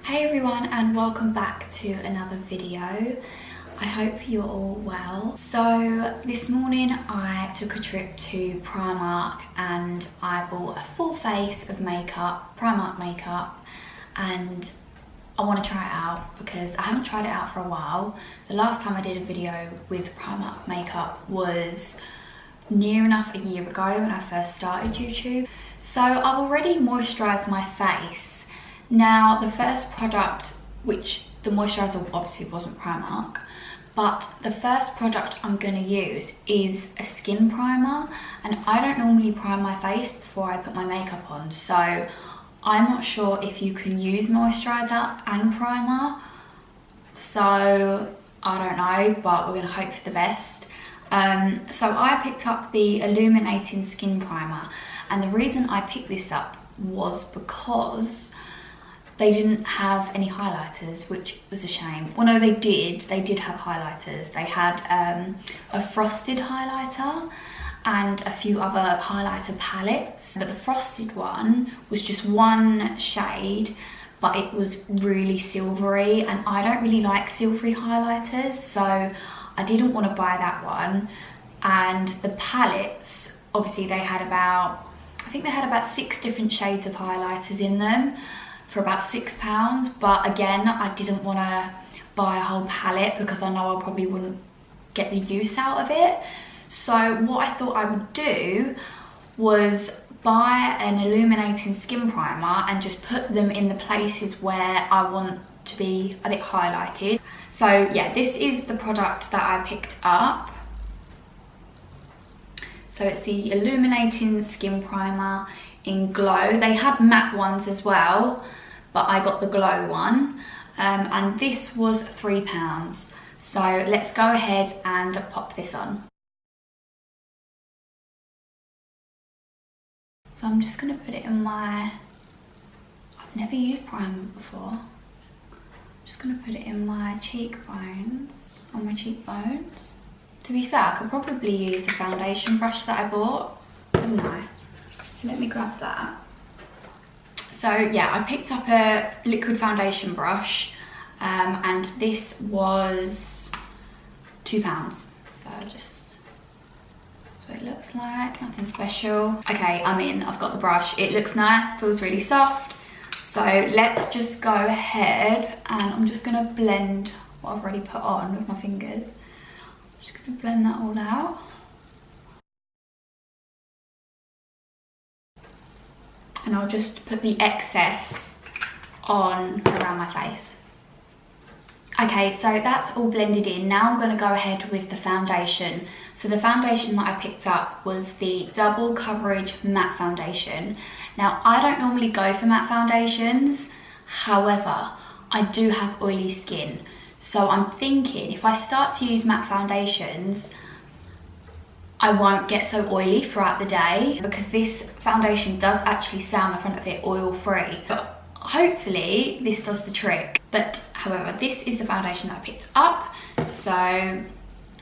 Hey everyone, and welcome back to another video. I hope you're all well. So this morning I took a trip to Primark and I bought a full face of makeup, Primark makeup, and I want to try it out because I haven't tried it out for a while. The last time I did a video with Primark makeup was near enough a year ago when I first started YouTube. So I've already moisturised my face. Now the first product, which the moisturiser obviously wasn't Primark, but the first product I'm going to use is a skin primer, and I don't normally prime my face before I put my makeup on, so I'm not sure if you can use moisturiser and primer, so I don't know, but we're going to hope for the best. So I picked up the Illuminating skin primer, and the reason I picked this up was because they didn't have any highlighters, which was a shame. Well, no, they did have highlighters. They had a frosted highlighter and a few other highlighter palettes. But the frosted one was just one shade, but it was really silvery, and I don't really like silvery highlighters, so I didn't want to buy that one. And the palettes, obviously they had about, I think they had about 6 different shades of highlighters in them for about £6, but again, I didn't want to buy a whole palette because I know I probably wouldn't get the use out of it. So what I thought I would do was buy an Illuminating skin primer and just put them in the places where I want to be a bit highlighted. So yeah, this is the product that I picked up. So it's the Illuminating skin primer in Glow. They had matte ones as well, but I got the Glow one, and this was £3. So let's go ahead and pop this on. So I'm just going to put it in my, I've never used primer before. I'm just going to put it in my cheekbones, on my cheekbones. To be fair, I could probably use the foundation brush that I bought, couldn't I? So let me grab that. So yeah, I picked up a liquid foundation brush, and this was £2. So just, that's what it looks like, nothing special. Okay, I'm in, I've got the brush. It looks nice, feels really soft. So let's just go ahead, and I'm just gonna blend what I've already put on with my fingers. I'm just gonna blend that all out. And I'll just put the excess on around my face. Okay, so that's all blended in. Now I'm going to go ahead with the foundation. So the foundation that I picked up was the Double Coverage Matte Foundation. Now, I don't normally go for matte foundations. However, I do have oily skin. So I'm thinking if I start to use matte foundations, I won't get so oily throughout the day, because this foundation does actually say on the front of it oil free, but hopefully this does the trick. But however, this is the foundation that I picked up, so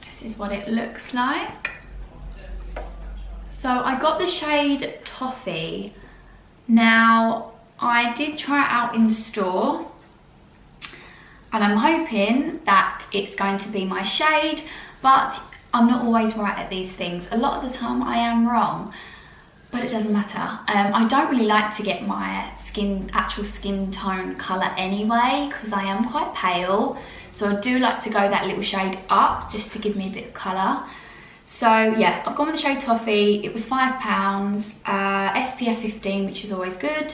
this is what it looks like. So I got the shade Toffee. Now I did try it out in store, and I'm hoping that it's going to be my shade, but I'm not always right at these things. A lot of the time I am wrong, but it doesn't matter. I don't really like to get my actual skin tone colour anyway, because I am quite pale. So I do like to go that little shade up just to give me a bit of colour. So yeah, I've gone with the shade Toffee. It was £5, SPF 15, which is always good.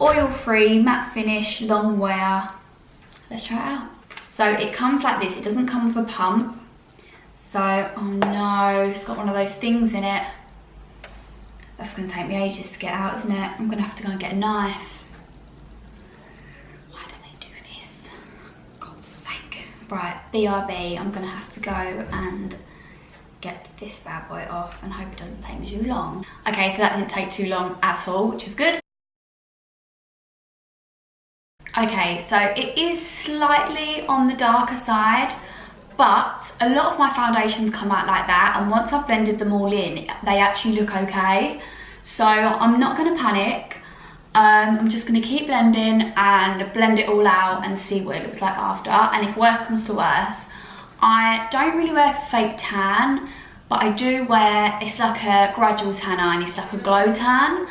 Oil free, matte finish, long wear. Let's try it out. So it comes like this. It doesn't come with a pump. So, oh no, it's got one of those things in it. That's going to take me ages to get out, isn't it? I'm going to have to go and get a knife. Why do they do this? God's sake. Right, BRB, I'm going to have to go and get this bad boy off and hope it doesn't take me too long. Okay, so that didn't take too long at all, which is good. Okay, so it is slightly on the darker side, but a lot of my foundations come out like that, and once I've blended them all in, they actually look okay. So I'm not going to panic. I'm just going to keep blending and blend it all out and see what it looks like after. And if worse comes to worse, I don't really wear fake tan, but I do wear, it's like a gradual tanner and it's like a glow tan.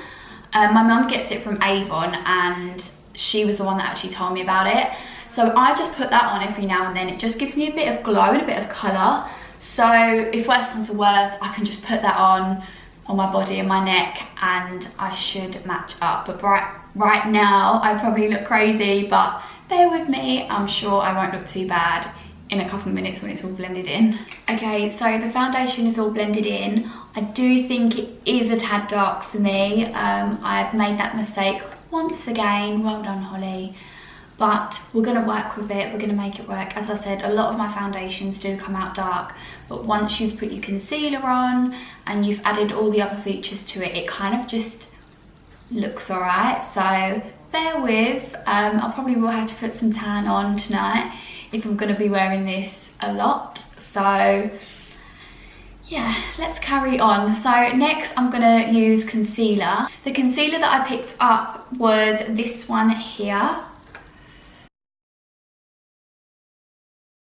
My mum gets it from Avon and she was the one that actually told me about it. So I just put that on every now and then. It just gives me a bit of glow and a bit of colour. So if worse comes to worse, I can just put that on my body and my neck and I should match up. But right now, I probably look crazy, but bear with me. I'm sure I won't look too bad in a couple of minutes when it's all blended in. Okay, so the foundation is all blended in. I do think it is a tad dark for me. I've made that mistake once again. Well done, Holly. But we're gonna work with it, we're gonna make it work. As I said, a lot of my foundations do come out dark, but once you've put your concealer on and you've added all the other features to it, it kind of just looks all right. So bear with, I probably will have to put some tan on tonight if I'm gonna be wearing this a lot. So yeah, let's carry on. So next I'm gonna use concealer. The concealer that I picked up was this one here.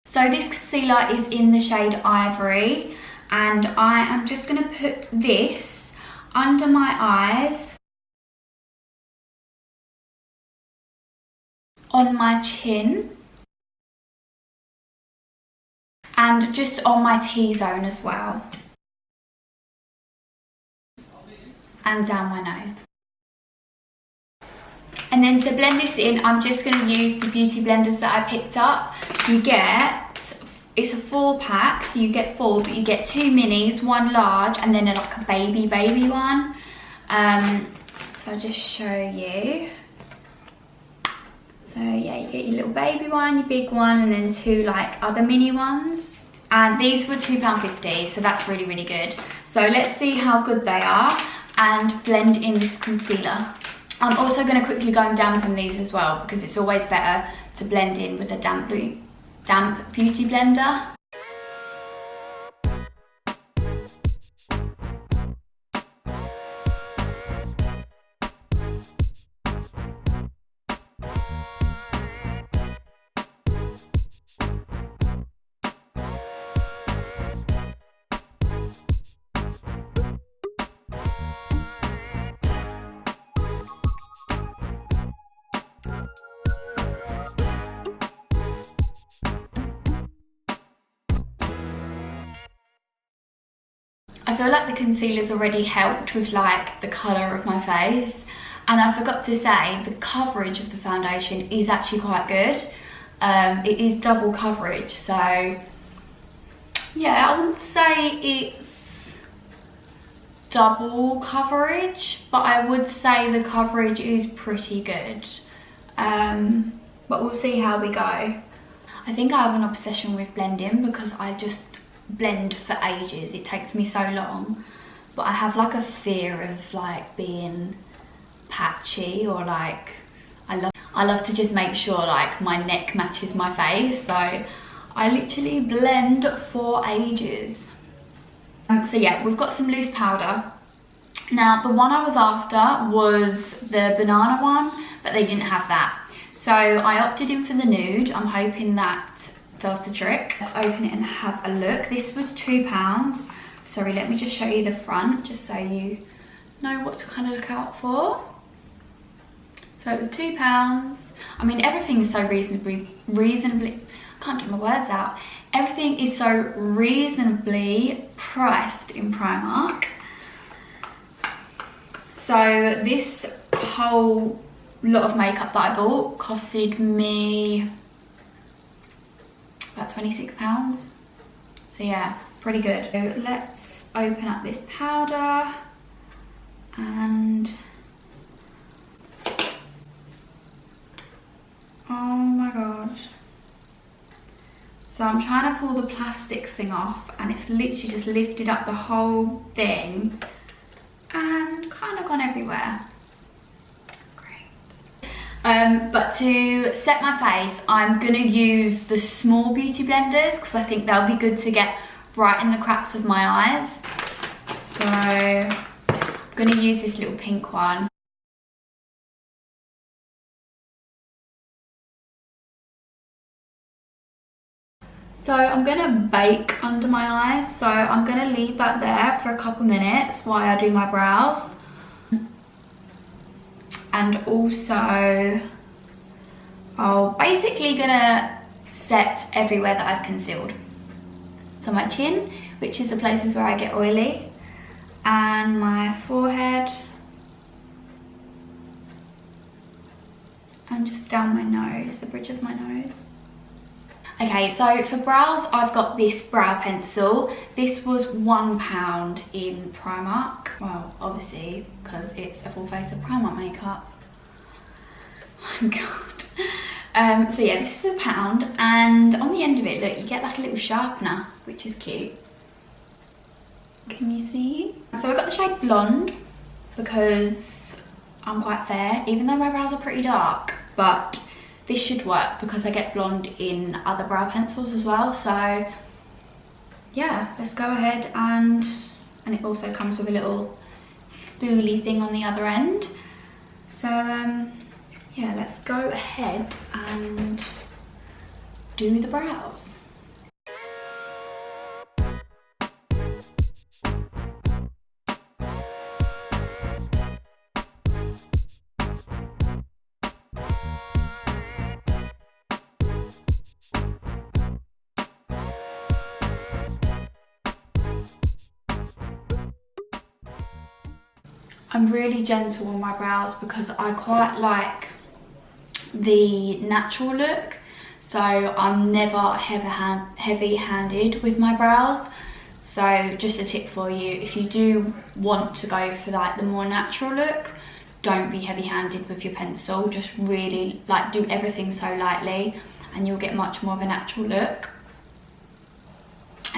So this concealer is in the shade Ivory, and I am just going to put this under my eyes, on my chin, and just on my T-zone as well, and down my nose. And then to blend this in, I'm just going to use the beauty blenders that I picked up. You get, it's a 4-pack, so you get 4, but you get 2 minis, 1 large, and then like a baby one. So I'll just show you. So yeah, you get your little baby one, your big one, and then 2 like other mini ones. And these were £2.50, so that's really, really good. So let's see how good they are and blend in this concealer. I'm also going to quickly go and dampen these as well, because it's always better to blend in with a damp beauty blender. I feel like the concealer's already helped with like the colour of my face, and I forgot to say the coverage of the foundation is actually quite good. It is double coverage, so yeah, I wouldn't say it's double coverage, but I would say the coverage is pretty good. But we'll see how we go. I think I have an obsession with blending because I just blend for ages. It takes me so long, but I have like a fear of like being patchy, or like I love to just make sure like my neck matches my face, so I literally blend for ages. So yeah, we've got some loose powder. Now the one I was after was the banana one, but they didn't have that, so I opted in for the nude. I'm hoping that does the trick. Let's open it and have a look. This was £2. Sorry, let me just show you the front, just so you know what to kind of look out for. So it was £2. I mean, everything is so reasonably, I can't get my words out. Everything is so reasonably priced in Primark. So this whole lot of makeup that I bought costed me about £26. So yeah, pretty good. So let's open up this powder and oh my gosh. So I'm trying to pull the plastic thing off, and it's literally just lifted up the whole thing and kind of gone everywhere. But to set my face, I'm gonna use the small beauty blenders because I think they'll be good to get right in the cracks of my eyes. So I'm gonna use this little pink one. So I'm gonna bake under my eyes. So I'm gonna leave that there for a couple minutes while I do my brows. And also, I'm basically gonna set everywhere that I've concealed. So my chin, which is the places where I get oily, and my forehead, and just down my nose, the bridge of my nose. Okay, so for brows, I've got this brow pencil. This was £1 in Primark. Well, obviously, because it's a full face of Primark makeup. Oh my god. So yeah, this is £1, and on the end of it, look, you get like a little sharpener, which is cute. Can you see? So I got the shade Blonde because I'm quite fair, even though my brows are pretty dark, but this should work because I get blonde in other brow pencils as well. So yeah, let's go ahead, and it also comes with a little spoolie thing on the other end. So yeah, let's go ahead and do the brows. I'm really gentle on my brows because I quite like the natural look, so I'm never heavy-handed with my brows. So just a tip for you, if you do want to go for like the more natural look, don't be heavy-handed with your pencil. Just really like do everything so lightly and you'll get much more of a natural look.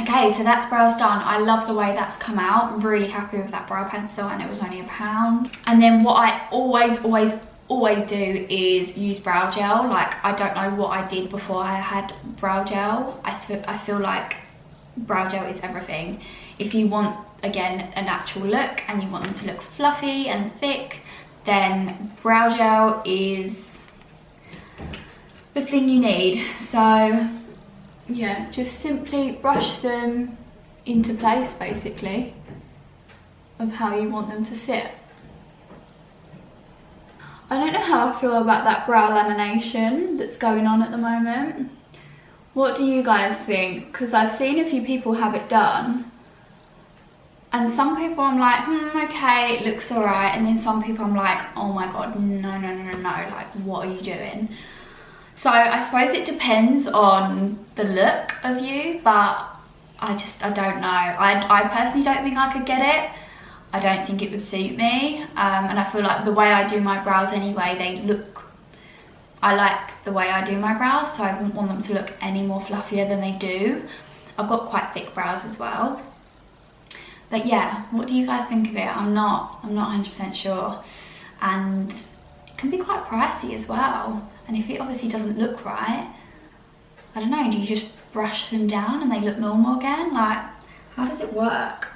Okay, so that's brows done. I love the way that's come out. I'm really happy with that brow pencil, and it was only £1. And then what I always do is use brow gel. Like, I don't know what I did before I had brow gel. I feel like brow gel is everything. If you want, again, a natural look and you want them to look fluffy and thick, then brow gel is the thing you need. So yeah, just simply brush them into place, basically, of how you want them to sit. I don't know how I feel about that brow lamination that's going on at the moment. What do you guys think? Because I've seen a few people have it done, and some people I'm like, okay, it looks alright, and then some people I'm like, oh my god, no, like, what are you doing? So I suppose it depends on the look of you, but I don't know. I personally don't think I could get it. I don't think it would suit me. And I feel like the way I do my brows anyway, I like the way I do my brows, so I wouldn't want them to look any more fluffier than they do. I've got quite thick brows as well. But yeah, what do you guys think of it? I'm not 100% sure. And it can be quite pricey as well. And if it obviously doesn't look right, I don't know, do you just brush them down and they look normal again? Like, how does it work?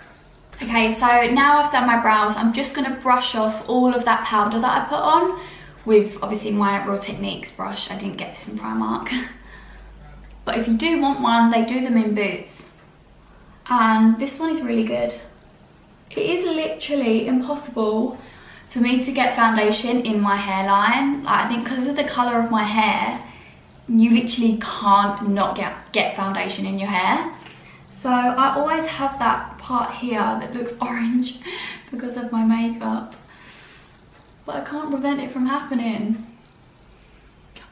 Okay, so now I've done my brows, I'm just gonna brush off all of that powder that I put on with obviously my Real Techniques brush. I didn't get this in Primark. But if you do want one, they do them in Boots. And this one is really good. It is literally impossible for me to get foundation in my hairline. Like, I think because of the colour of my hair, you literally can't not get foundation in your hair. So I always have that part here that looks orange because of my makeup, but I can't prevent it from happening.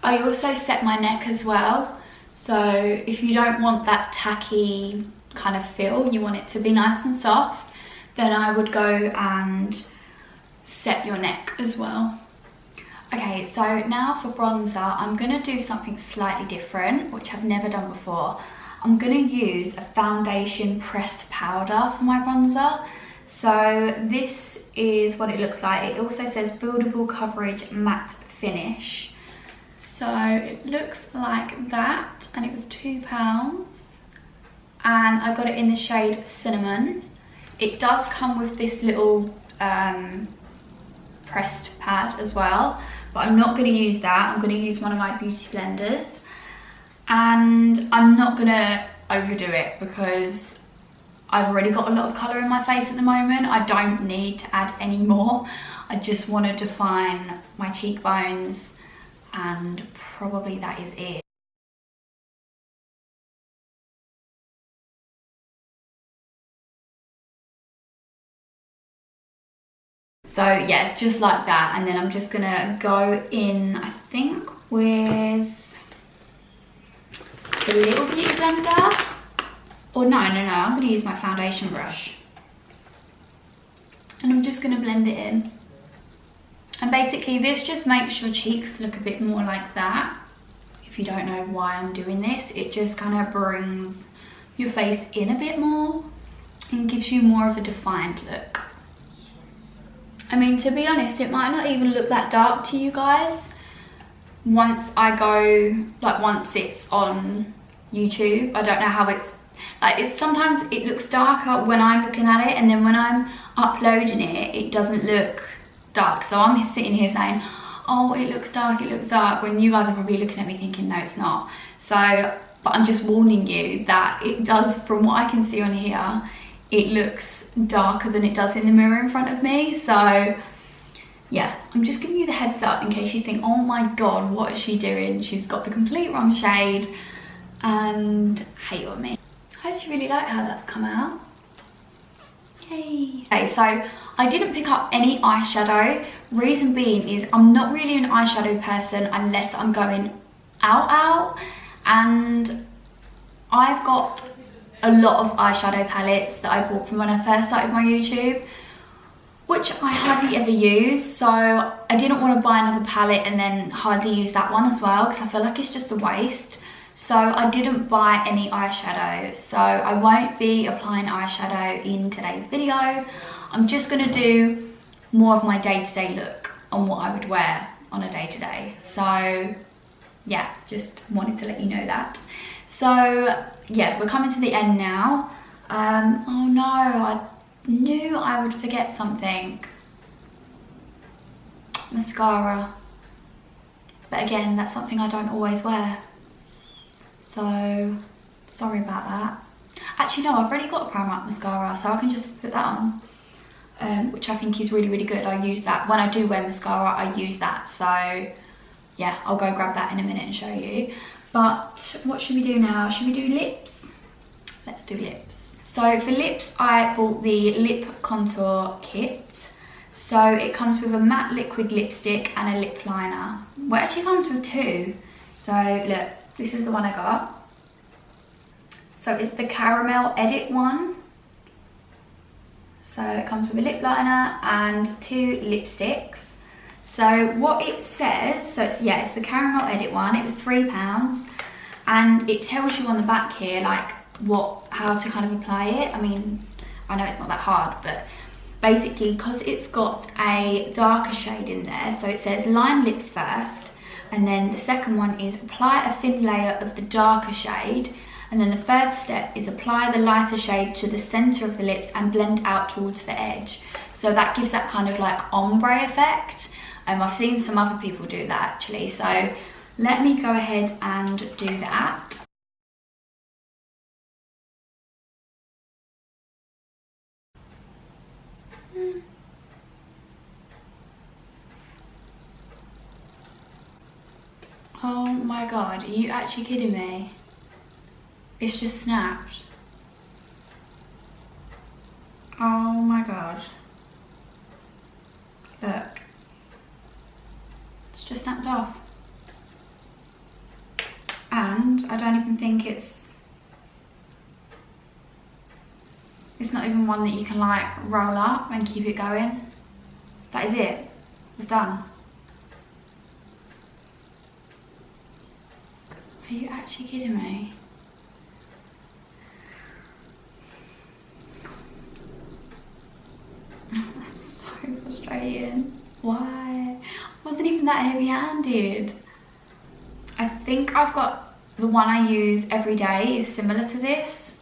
I also set my neck as well. So if you don't want that tacky kind of feel, you want it to be nice and soft, then I would go and set your neck as well. Okay, so now for bronzer, I'm gonna do something slightly different, which I've never done before. I'm gonna use a foundation pressed powder for my bronzer. So this is what it looks like. It also says buildable coverage matte finish. So it looks like that, and it was £2. And I got it in the shade Cinnamon. It does come with this little pressed pad as well, but I'm not going to use that. I'm going to use one of my beauty blenders, and I'm not going to overdo it because I've already got a lot of colour in my face at the moment. I don't need to add any more. I just want to define my cheekbones and probably that is it. So yeah, just like that. And then I'm just gonna go in, I think, with a little beauty blender. Or no, I'm gonna use my foundation brush. And I'm just gonna blend it in. And basically this just makes your cheeks look a bit more like that. If you don't know why I'm doing this, it just kind of brings your face in a bit more and gives you more of a defined look. I mean, to be honest, it might not even look that dark to you guys once I go, like once it's on YouTube. I don't know how it's, like sometimes it looks darker when I'm looking at it, and then when I'm uploading it, it doesn't look dark. So I'm sitting here saying, oh, it looks dark, when you guys are probably looking at me thinking, no, it's not. So, but I'm just warning you that it does, from what I can see on here, it looks darker than it does in the mirror in front of me. So yeah, I'm just giving you the heads up in case you think, oh my god, what is she doing? She's got the complete wrong shade and hate on me. I actually really like how that's come out. Yay. Okay, so I didn't pick up any eyeshadow. Reason being is I'm not really an eyeshadow person unless I'm going out. And I've got a lot of eyeshadow palettes that I bought from when I first started my YouTube, which I hardly ever use. So I didn't want to buy another palette and then hardly use that one as well, because I feel like it's just a waste. So I didn't buy any eyeshadow. So I won't be applying eyeshadow in today's video. I'm just going to do more of my day-to-day look on what I would wear on a day-to-day. So yeah, just wanted to let you know that. So yeah, we're coming to the end now. Oh no, I knew I would forget something. Mascara. But again, that's something I don't always wear. So, sorry about that. Actually no, I've already got a Primark mascara, so I can just put that on. Which I think is really, really good. I use that. When I do wear mascara, I use that. So yeah, I'll go grab that in a minute and show you. But what should we do now? Should we do lips? Let's do lips. So for lips, I bought the lip contour kit. So it comes with a matte liquid lipstick and a lip liner. Well, it actually comes with two. So look, this is the one I got. So it's the Caramel Edit one. So it comes with a lip liner and two lipsticks. So what it says, so it's, yeah, it's the Caramel Edit one. It was £3, and it tells you on the back here like how to kind of apply it. I mean, I know it's not that hard, but basically because it's got a darker shade in there, so it says line lips first, and then the second one is apply a thin layer of the darker shade, and then the third step is apply the lighter shade to the center of the lips and blend out towards the edge. So that gives that kind of like ombre effect. I've seen some other people do that actually, so let me go ahead and do that. Oh my god, are you actually kidding me? It's just snapped. Oh my god. Look. It's just snapped off. And I don't even think it's not even one that you can like roll up and keep it going. That is it. It's done. Are you actually kidding me? That's so frustrating. Why? I wasn't even that heavy-handed. I think I've got the one I use every day is similar to this.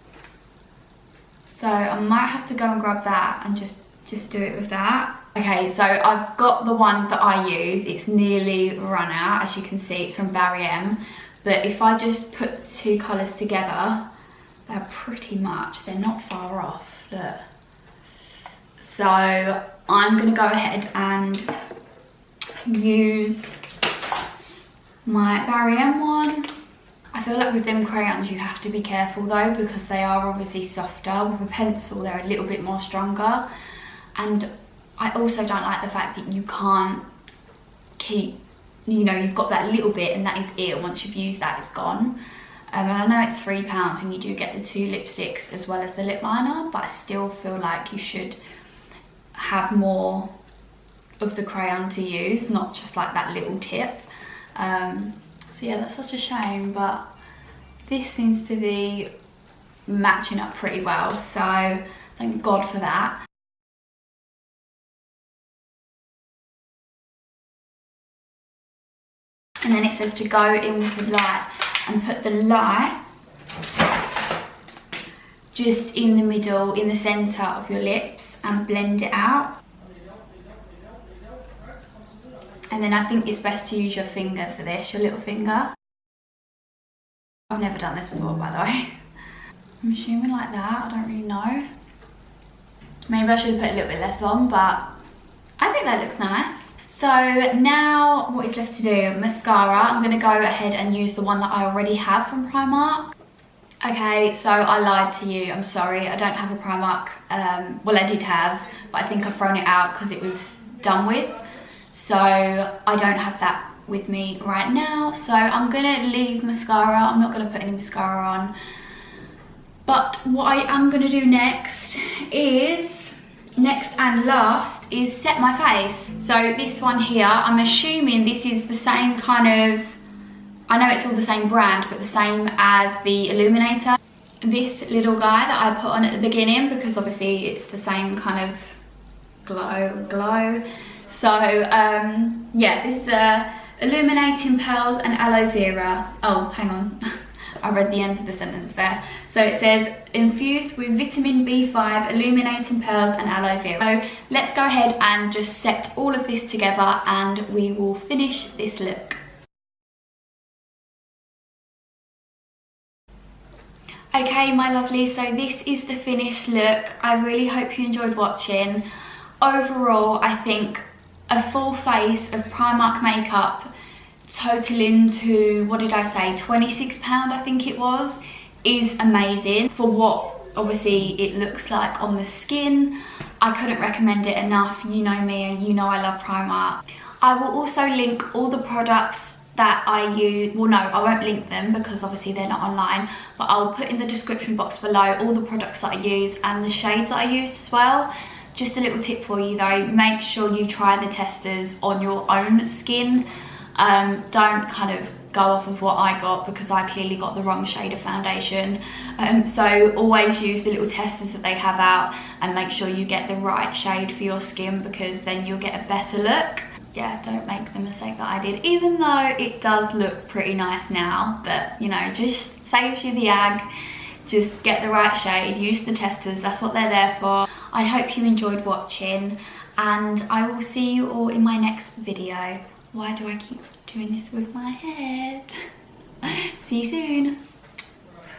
So I might have to go and grab that and just do it with that. Okay, so I've got the one that I use. It's nearly run out, as you can see. It's from Barry M. But if I just put two colours together, they're pretty much, they're not far off, look. So I'm gonna go ahead and use my Barry M one. I feel like with them crayons you have to be careful though, because they are obviously softer. With a pencil they're a little bit more stronger, and I also don't like the fact that you can't keep, you know, you've got that little bit and that is it. Once you've used that, it's gone. And I know it's £3 and you do get the 2 lipsticks as well as the lip liner, but I still feel like you should have more of the crayon to use, not just like that little tip. So yeah, that's such a shame, but this seems to be matching up pretty well, so thank God for that. And then it says to go in with the light, and put the light just in the middle, in the centre of your lips, and blend it out. And then I think it's best to use your finger for this, your little finger. I've never done this before, by the way. I'm assuming like that, I don't really know. Maybe I should have put a little bit less on, but I think that looks nice. So now what is left to do? Mascara. I'm going to go ahead and use the one that I already have from Primark. Okay, so I lied to you, I'm sorry. I don't have a Primark, well I did have, but I think I've thrown it out because it was done with. So I don't have that with me right now. So I'm going to leave mascara. I'm not going to put any mascara on. But what I am going to do next and last is set my face. So this one here, I'm assuming this is the same kind of, I know it's all the same brand, but the same as the Illuminator. This little guy that I put on at the beginning, because obviously it's the same kind of glow. So yeah, this is Illuminating Pearls and Aloe Vera. Oh, hang on. I read the end of the sentence there. So it says, infused with vitamin B5, illuminating pearls and aloe vera. So let's go ahead and just set all of this together and we will finish this look. Okay, my lovely, so this is the finished look. I really hope you enjoyed watching. Overall, I think a full face of Primark makeup totaling to, what did I say, £26 I think it was, is amazing for what obviously it looks like on the skin. I couldn't recommend it enough. You know me and you know I love Primark. I will also link all the products that I use. Well, no, I won't link them because obviously they're not online, but I'll put in the description box below all the products that I use and the shades that I use as well. Just a little tip for you though, make sure you try the testers on your own skin. Don't kind of go off of what I got, because I clearly got the wrong shade of foundation. So always use the little testers that they have out and make sure you get the right shade for your skin, because then you'll get a better look. Yeah, don't make the mistake that I did, even though it does look pretty nice now, but you know, just saves you the ag. Just get the right shade, use the testers, that's what they're there for. I hope you enjoyed watching and I will see you all in my next video. Why do I keep doing this with my head? See you soon.